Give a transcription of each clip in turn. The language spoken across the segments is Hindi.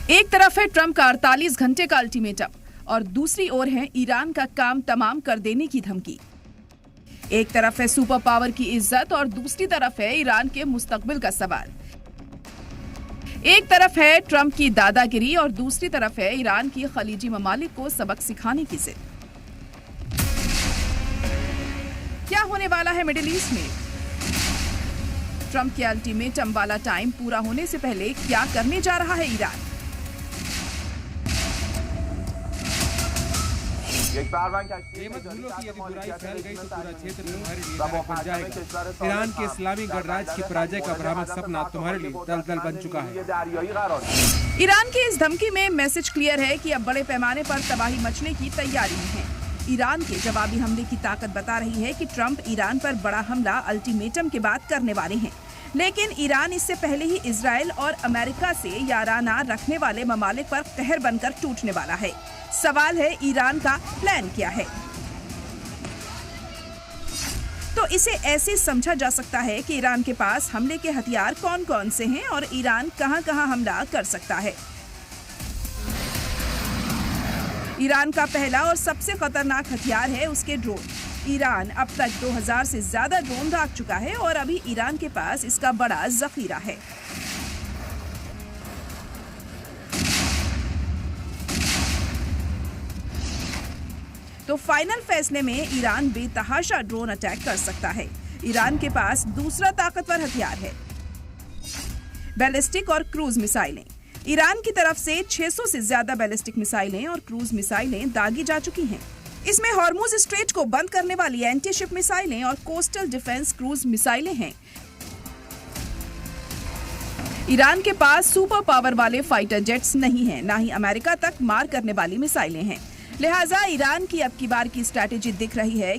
एक तरफ है ट्रंप का 48 घंटे का अल्टीमेटम और दूसरी ओर है ईरान का काम तमाम कर देने की धमकी। एक तरफ है सुपर पावर की इज्जत और दूसरी तरफ है ईरान के मुस्तकबिल का सवाल। एक तरफ है ट्रंप की दादागिरी और दूसरी तरफ है ईरान की खलीजी ममालिक को सबक सिखाने की जिद। क्या होने वाला है मिडिल ईस्ट में? ट्रंप के अल्टीमेटम वाला टाइम पूरा होने से पहले क्या करने जा रहा है ईरान? ईरान के इस्लामी गणराज्य की पराजय का भ्रामक सपना तुम्हारे लिए दलदल बन चुका है। ईरान की इस धमकी में मैसेज क्लियर है कि अब बड़े पैमाने पर तबाही मचने की तैयारी में है। ईरान के जवाबी हमले की ताकत बता रही है कि ट्रंप ईरान पर बड़ा हमला अल्टीमेटम के बाद करने वाले हैं, लेकिन ईरान इससे पहले ही इजराइल और अमेरिका से याराना रखने वाले ममालिक पर कहर बनकर टूटने वाला है। सवाल है ईरान का प्लान क्या है? तो इसे ऐसे समझा जा सकता है कि ईरान के पास हमले के हथियार कौन कौन से हैं और ईरान कहां-कहां हमला कर सकता है। ईरान का पहला और सबसे खतरनाक हथियार है उसके ड्रोन। ईरान अब तक 2000 से ज्यादा ड्रोन दाग चुका है और अभी ईरान के पास इसका बड़ा जखीरा है। तो फाइनल फैसले में ईरान बेतहाशा ड्रोन अटैक कर सकता है। ईरान के पास दूसरा ताकतवर हथियार है बैलिस्टिक और क्रूज मिसाइलें। ईरान की तरफ से 600 से ज्यादा बैलिस्टिक मिसाइलें और क्रूज मिसाइलें दागी जा चुकी हैं। इसमें हॉर्मुज स्ट्रेट को बंद करने वाली एंटी शिप मिसाइलें और कोस्टल डिफेंस क्रूज मिसाइलें हैं। ईरान के पास सुपर पावर वाले फाइटर जेट्स नहीं हैं, ना ही अमेरिका तक मार करने वाली मिसाइलें हैं। लिहाजा ईरान की अब की बार की स्ट्रैटेजी दिख रही है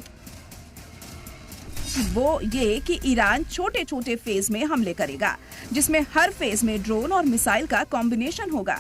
वो ये कि ईरान छोटे छोटे फेज में हमले करेगा, जिसमें हर फेज में ड्रोन और मिसाइल का कॉम्बिनेशन होगा।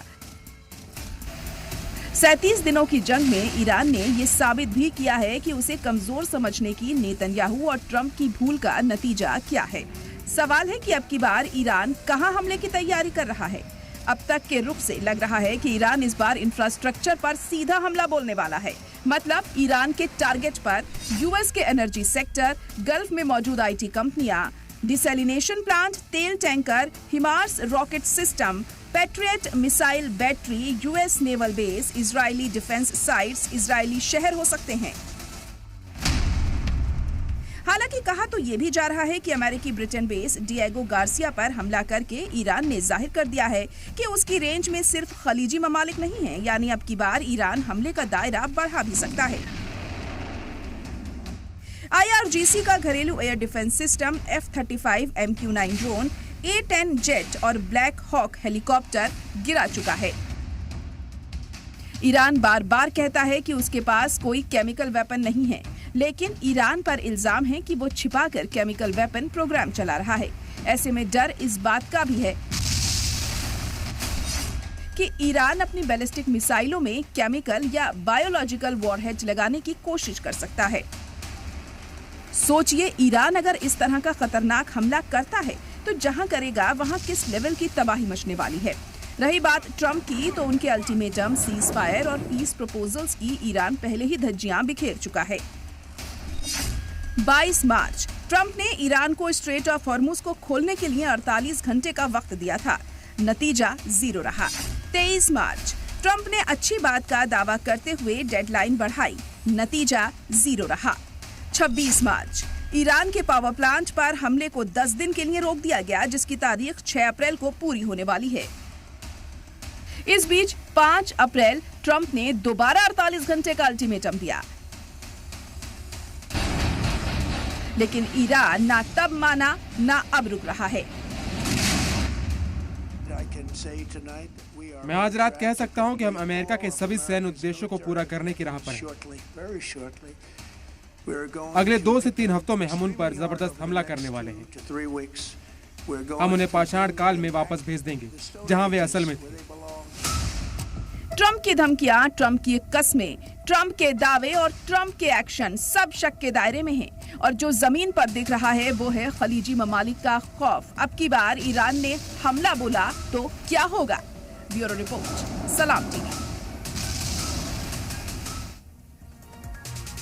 37 दिनों की जंग में ईरान ने ये साबित भी किया है कि उसे कमजोर समझने की नेतन्याहू और ट्रंप की भूल का नतीजा क्या है। सवाल है कि अब की बार ईरान कहां हमले की तैयारी कर रहा है। अब तक के रुख से लग रहा है कि ईरान इस बार इंफ्रास्ट्रक्चर पर सीधा हमला बोलने वाला है। मतलब ईरान के टारगेट पर यूएस के एनर्जी सेक्टर, गल्फ में मौजूद आईटी कंपनियां, डिसैलिनेशन प्लांट, तेल tanker, HIMARS rocket system, patriot missile battery, US naval base, Israeli defence sites, Israeli शहर हो सकते हैं। हालांकि कहा तो ये भी जा रहा है कि अमेरिकी ब्रिटेन बेस डिएगो गार्सिया पर हमला करके ईरान ने जाहिर कर दिया है कि उसकी रेंज में सिर्फ खलीजी ममालिक नहीं है, यानी अब की बार ईरान हमले का दायरा बढ़ा भी सकता है। IRGC का घरेलू air defence system, F-35 MQ-9 drone, A-10 jet और ब्लैक हॉक हेलीकॉप्टर गिरा चुका है। ईरान बार बार कहता है कि उसके पास कोई केमिकल वेपन नहीं है, लेकिन ईरान पर इल्जाम है कि वो छिपाकर केमिकल वेपन प्रोग्राम चला रहा है। ऐसे में डर इस बात का भी है कि ईरान अपनी बैलिस्टिक मिसाइलों में केमिकल या बायोलॉजिकल वॉरहेड लगाने की कोशिश कर सकता है। सोचिए, ईरान अगर इस तरह का खतरनाक हमला करता है तो जहां करेगा वहां किस लेवल की तबाही मचने वाली है। रही बात ट्रंप की, तो उनके अल्टीमेटम, सीज फायर और पीस प्रपोजल्स की ईरान पहले ही धज्जियां बिखेर चुका है। 22 मार्च ट्रंप ने ईरान को स्ट्रेट ऑफ हॉर्मुज को खोलने के लिए 48 घंटे का वक्त दिया था। नतीजा 0 रहा। 23 मार्च ट्रंप ने अच्छी बात का दावा करते हुए डेडलाइन बढ़ाई। नतीजा 0 रहा। 26 मार्च ईरान के पावर प्लांट पर हमले को 10 दिन के लिए रोक दिया गया, जिसकी तारीख 6 अप्रैल को पूरी होने वाली है। इस बीच 5 अप्रैल ट्रंप ने दोबारा 48 घंटे का अल्टीमेटम दिया, लेकिन ईरान ना तब माना ना अब रुक रहा है। मैं आज रात कह सकता हूं कि हम अमेरिका के सभी सैन्य उद्देश्यों को पूरा करने की राह पर हैं। अगले 2 से 3 हफ्तों में हम उन पर जबरदस्त हमला करने वाले हैं। हम उन्हें पाषाण काल में वापस भेज देंगे, जहां वे असल में थे। ट्रंप की धमकियां, ट्रंप की कस्में, ट्रंप के दावे और ट्रंप के एक्शन सब शक के दायरे में हैं। और जो जमीन पर दिख रहा है वो है खलीजी ममालिक का खौफ। अब की बार ईरान ने हमला बोला तो क्या होगा? ब्यूरो रिपोर्ट, सलाम टीवी।